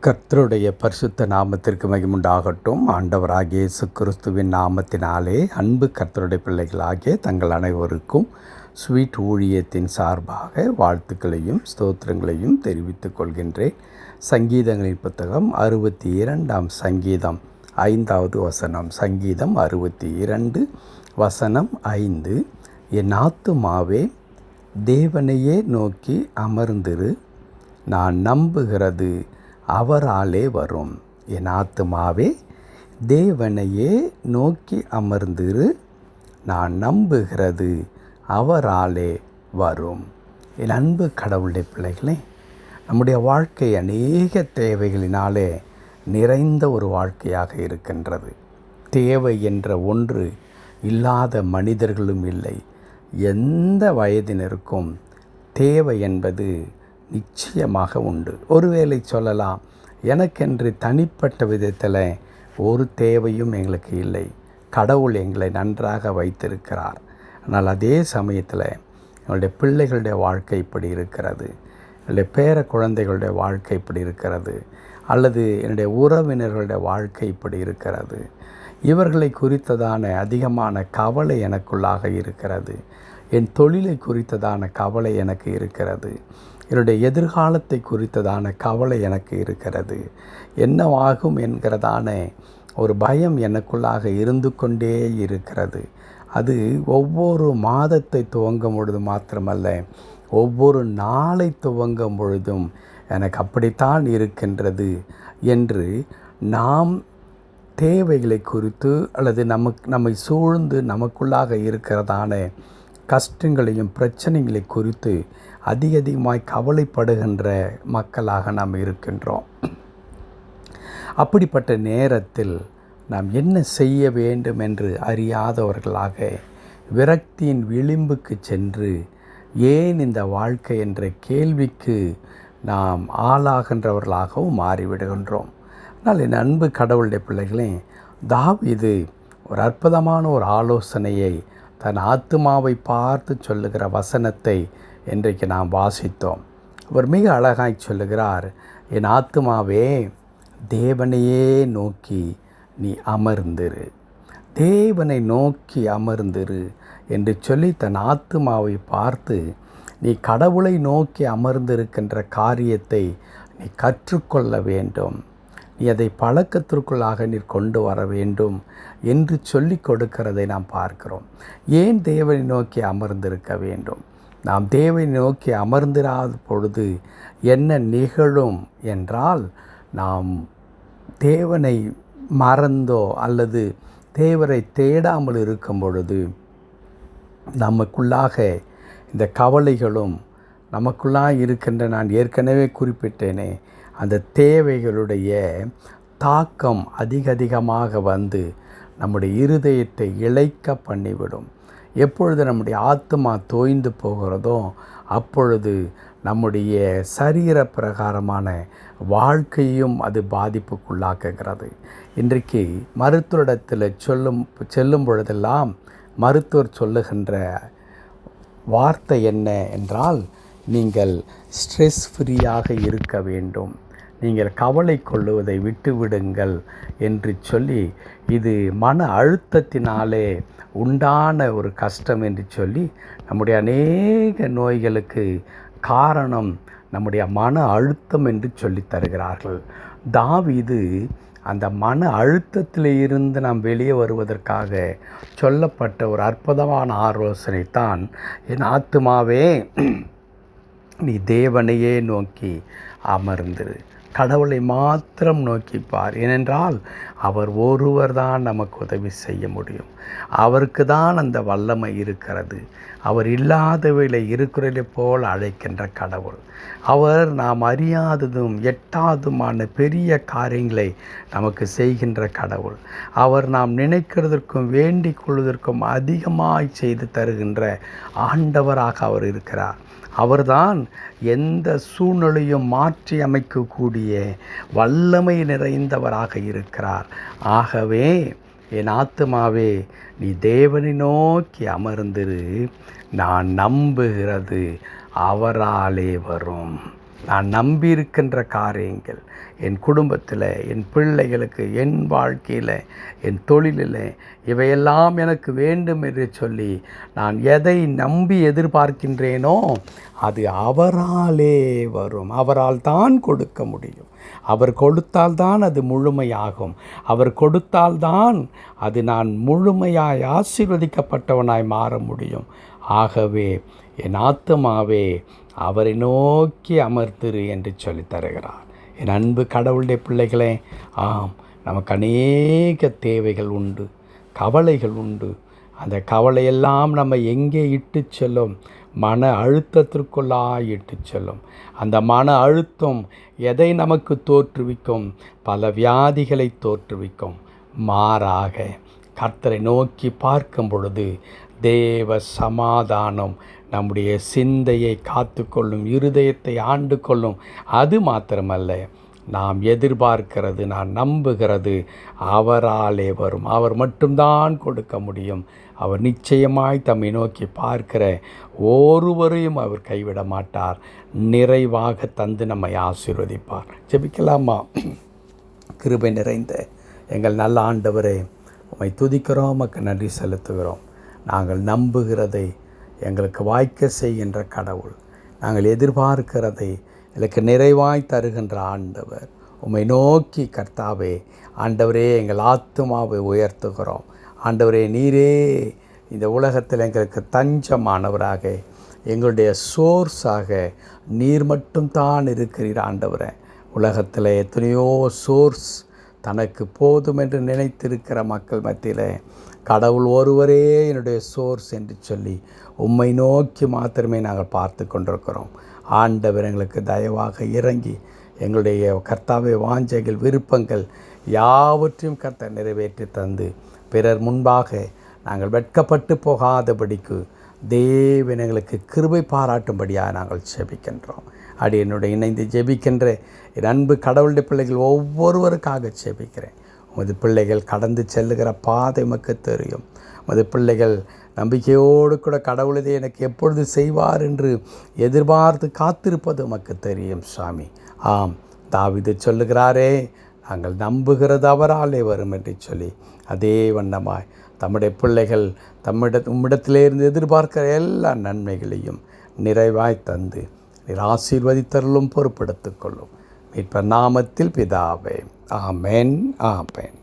கர்த்தருடைய பரிசுத்த நாமத்திற்கு மகிமுண்டாகட்டும். ஆண்டவராகிய இயேசு கிறிஸ்துவின் நாமத்தினாலே அன்பு கர்த்தருடைய பிள்ளைகளாகிய தங்கள் அனைவருக்கும் ஸ்வீட் ஊழியத்தின் சார்பாக வாழ்த்துக்களையும் ஸ்தோத்திரங்களையும் தெரிவித்துக் கொள்கின்றேன். சங்கீதங்களின் புத்தகம் 62 சங்கீதம் 5வது வசனம். சங்கீதம் 62 வசனம் 5. என் ஆத்துமாவே தேவனையே நோக்கி அமர்ந்திரு, நான் நம்புகிறது அவராலே வரும். என் ஆத்துமாவே தேவனையே நோக்கி அமர்ந்திரு, நான் நம்புகிறது அவராலே வரும். என் அன்பு கடவுளுடைய பிள்ளைகளே, நம்முடைய வாழ்க்கை அநேக தேவைகளினாலே நிறைந்த ஒரு வாழ்க்கையாக இருக்கின்றது. தேவை என்ற ஒன்று இல்லாத மனிதர்களும் இல்லை. எந்த வயதினருக்கும் தேவை என்பது நிச்சயமாக உண்டு. ஒருவேளை சொல்லலாம், எனக்கென்று தனிப்பட்ட விதத்தில் ஒரு தேவையும் எங்களுக்கு இல்லை, கடவுள் எங்களை நன்றாக வைத்திருக்கிறார். ஆனால் அதே சமயத்தில் என்னுடைய பிள்ளைகளுடைய வாழ்க்கை இப்படி இருக்கிறது, என்னுடைய பேர குழந்தைகளுடைய வாழ்க்கை இப்படி இருக்கிறது, அல்லது என்னுடைய உறவினர்களுடைய வாழ்க்கை இப்படி இருக்கிறது. இவர்களை குறித்ததான அதிகமான கவலை எனக்குள்ளாக இருக்கிறது. என் தொழிலை குறித்ததான கவலை எனக்கு இருக்கிறது. என்னுடைய எதிர்காலத்தை குறித்ததான கவலை எனக்கு இருக்கிறது. என்னவாகும் என்கிறதான ஒரு பயம் எனக்குள்ளாக இருந்து கொண்டே இருக்கிறது. அது ஒவ்வொரு மாதத்தை துவங்கும் பொழுது மாத்திரமல்ல, ஒவ்வொரு நாளை துவங்கும் பொழுதும் எனக்கு அப்படித்தான் இருக்கின்றது என்று நாம் தேவைகளை குறித்து அல்லது நம்மை சூழ்ந்து நமக்குள்ளாக இருக்கிறதான கஷ்டங்களையும் பிரச்சனைகளை குறித்து அதிகமாய் கவலைப்படுகின்ற மக்களாக நாம் இருக்கின்றோம். அப்படிப்பட்ட நேரத்தில் நாம் என்ன செய்ய வேண்டும் என்று அறியாதவர்களாக விரக்தியின் விளிம்புக்கு சென்று ஏன் இந்த வாழ்க்கை என்ற கேள்விக்கு நாம் ஆளாகின்றவர்களாகவும் மாறிவிடுகின்றோம். ஆனால் என் அன்பு கடவுளுடைய பிள்ளைகளே, தாவீது ஒரு அற்புதமான ஒரு ஆலோசனையை தன் ஆத்துமாவை பார்த்து சொல்லுகிற வசனத்தை இன்றைக்கு நாம் வாசித்தோம். அவர் மிக அழகாய் சொல்லுகிறார், என் ஆத்துமாவே தேவனையே நோக்கி நீ அமர்ந்திரு, தேவனை நோக்கி அமர்ந்திரு என்று சொல்லி தன் ஆத்துமாவை பார்த்து, நீ கடவுளை நோக்கி அமர்ந்திருக்கின்ற காரியத்தை நீ கற்றுக்கொள்ள வேண்டும், நீ அதை பழக்கத்திற்குள்ளாக நீர் கொண்டு வர வேண்டும் என்று சொல்லி கொடுக்கிறதை நாம் பார்க்கிறோம். ஏன் தேவனை நோக்கி அமர்ந்திருக்க வேண்டும்? நாம் தேவனை நோக்கி அமர்ந்திராத பொழுது என்ன நிகழும் என்றால், நாம் தேவனை மறந்தோ அல்லது தேவரை தேடாமல் இருக்கும் பொழுது நமக்குள்ளாக இந்த கவலைகளும் நமக்குள்ளாக இருக்கின்ற, நான் ஏற்கனவே குறிப்பிட்டேனே, அந்த தேவைகளுடைய தாக்கம் அதிகமாக வந்து நம்முடைய இருதயத்தை இளைக்க பண்ணிவிடும். எப்பொழுது நம்முடைய ஆத்மா தோய்ந்து போகிறதோ அப்பொழுது நம்முடைய சரீர பிரகாரமான வாழ்க்கையும் அது பாதிப்புக்குள்ளாக்குகிறது. இன்றைக்கு மருத்துவரிடத்தில் செல்லும் பொழுதெல்லாம் மருத்துவர் சொல்லுகின்ற வார்த்தை என்ன என்றால், நீங்கள் ஸ்ட்ரெஸ் ஃப்ரீயாக இருக்க வேண்டும், நீங்கள் கவலை கொள்ளுவதை விட்டுவிடுங்கள் என்று சொல்லி, இது மன அழுத்தத்தினாலே உண்டான ஒரு கஷ்டம் என்று சொல்லி நம்முடைய அநேக நோய்களுக்கு காரணம் நம்முடைய மன அழுத்தம் என்று சொல்லி தருகிறார்கள். தாவீது அந்த மன அழுத்தத்தில் இருந்து நாம் வெளியே வருவதற்காக சொல்லப்பட்ட ஒரு அற்புதமான ஆலோசனை தான், என் ஆத்துமாவே நீ தேவனையே நோக்கி அமர்ந்திரு, கடவுளை மாத்திரம் நோக்கிப்பார். ஏனென்றால் அவர் ஒருவர் தான் நமக்கு உதவி செய்ய முடியும். அவருக்கு தான் அந்த வல்லமை இருக்கிறது. அவர் இல்லாதவைகளை இருக்கிறதை போல் அழைக்கின்ற கடவுள். அவர் நாம் அறியாததும் எட்டாததுமான பெரிய காரியங்களை நமக்கு செய்கின்ற கடவுள். அவர் நாம் நினைக்கிறதற்கும் வேண்டிக் கொள்வதற்கும் அதிகமாய் செய்து தருகின்ற ஆண்டவராக அவர் இருக்கிறார். அவர்தான் எந்த சூழ்நிலையும் மாற்றி அமைக்கக்கூடிய வல்லமை நிறைந்தவராக இருக்கிறார். ஆகவே என் ஆத்துமாவே நீ தேவனை நோக்கி அமர்ந்திரு, நான் நம்புகிறது அவராலே வரும். நான் நம்பியிருக்கின்ற காரியங்கள் என் குடும்பத்தில், என் பிள்ளைகளுக்கு, என் வாழ்க்கையில், என் தொழிலில் இவையெல்லாம் எனக்கு வேண்டும் என்று சொல்லி நான் எதை நம்பி எதிர்பார்க்கின்றேனோ அது அவராலே வரும். அவரால் தான் கொடுக்க முடியும். அவர் கொடுத்தால்தான் அது முழுமையாகும். அவர் கொடுத்தால்தான் அது நான் முழுமையாய் ஆசீர்வதிக்கப்பட்டவனாய் மாற முடியும். ஆகவே என் ஆத்துமாவே அவரை நோக்கி அமர்த்திரு என்று சொல்லி தருகிறார். என் அன்பு கடவுளுடைய பிள்ளைகளே, ஆம், நமக்கு அநேக தேவைகள் உண்டு, கவலைகள் உண்டு. அந்த கவலையெல்லாம் நம்ம எங்கே இட்டு செல்லும்? மன அழுத்தத்திற்குள்ளாய் இட்டு செல்லும். அந்த மன அழுத்தம் எதை நமக்கு தோற்றுவிக்கும்? பல வியாதிகளை தோற்றுவிக்கும். மாறாக கர்த்தரை நோக்கி பார்க்கும் பொழுது தேவ சமாதானம் நம்முடைய சிந்தையை காத்து கொள்ளும், இருதயத்தை ஆண்டு கொள்ளும். அது மாத்திரமல்ல, நாம் எதிர்பார்க்கிறது, நான் நம்புகிறது அவராலே வரும். அவர் மட்டும்தான் கொடுக்க முடியும். அவர் நிச்சயமாய் தம்மை நோக்கி பார்க்கிற ஒருவரையும் அவர் கைவிட மாட்டார். நிறைவாக தந்து நம்மை ஆசீர்வதிப்பார். ஜெபிக்கலாமா? கிருபை நிறைந்த எங்கள் நல்ல ஆண்டவரே, உம்மை துதிக்கிறோம், உமக்கு நன்றி செலுத்துகிறோம். நாங்கள் நம்புகிறதை எங்களுக்கு வாய்க்க செய்கின்ற கடவுள், நாங்கள் எதிர்பார்க்கிறதை எனக்கு நிறைவாய் தருகின்ற ஆண்டவர், உம்மை நோக்கி கர்த்தாவே, ஆண்டவரே, எங்கள் ஆத்துமாவை உயர்த்துகிறோம். ஆண்டவரே, நீரே இந்த உலகத்தில் எங்களுக்கு தஞ்சமானவராக, எங்களுடைய சோர்ஸாக நீர் மட்டும்தான் இருக்கிறீர். ஆண்டவரே, உலகத்தில் எத்தனையோ சோர்ஸ் தனக்கு போதும் என்று நினைத்திருக்கிற மக்கள் மத்தியில் கடவுள் ஒருவரே என்னுடைய சோர்ஸ் என்று சொல்லி உம்மை நோக்கி மாத்திரமே நாங்கள் பார்த்து கொண்டிருக்கிறோம். ஆண்டவர் எங்களுக்கு தயவாக இறங்கி எங்களுடைய கர்த்தாவே வாஞ்சைகள், விருப்பங்கள் யாவற்றையும் கர்த்தர் நிறைவேற்றி தந்து பிறர் முன்பாக நாங்கள் வெட்கப்பட்டு போகாதபடிக்கு தேவன் எங்களுக்கு கிருபை பாராட்டும்படியாக நாங்கள் ஜெபிக்கின்றோம். என்னுடைய இணைந்து ஜெபிக்கின்ற என் அன்பு கடவுளுடைய பிள்ளைகள் ஒவ்வொருவருக்காக ஜெபிக்கிறேன். உமது பிள்ளைகள் கடந்து செல்லுகிற பாதை உமக்கு தெரியும். உமது பிள்ளைகள் நம்பிக்கையோடு கூட கடவுளதை எனக்கு எப்பொழுது செய்வார் என்று எதிர்பார்த்து காத்திருப்பது உமக்கு தெரியும் சுவாமி. ஆம், தாவீது சொல்லுகிறாரே, நாங்கள் நம்புகிறது அவராலே வரும் என்று சொல்லி, அதே வண்ணமாய் தம்முடைய பிள்ளைகள் உம்மிடத்திலிருந்து எதிர்பார்க்கிற எல்லா நன்மைகளையும் நிறைவாய் தந்து நீர் ஆசீர்வதித்தருளும் பொறுப்படுத்திக் கொள்ளும். மீட்பர் நாமத்தில் பிதாவே, ஆமென், ஆமென்.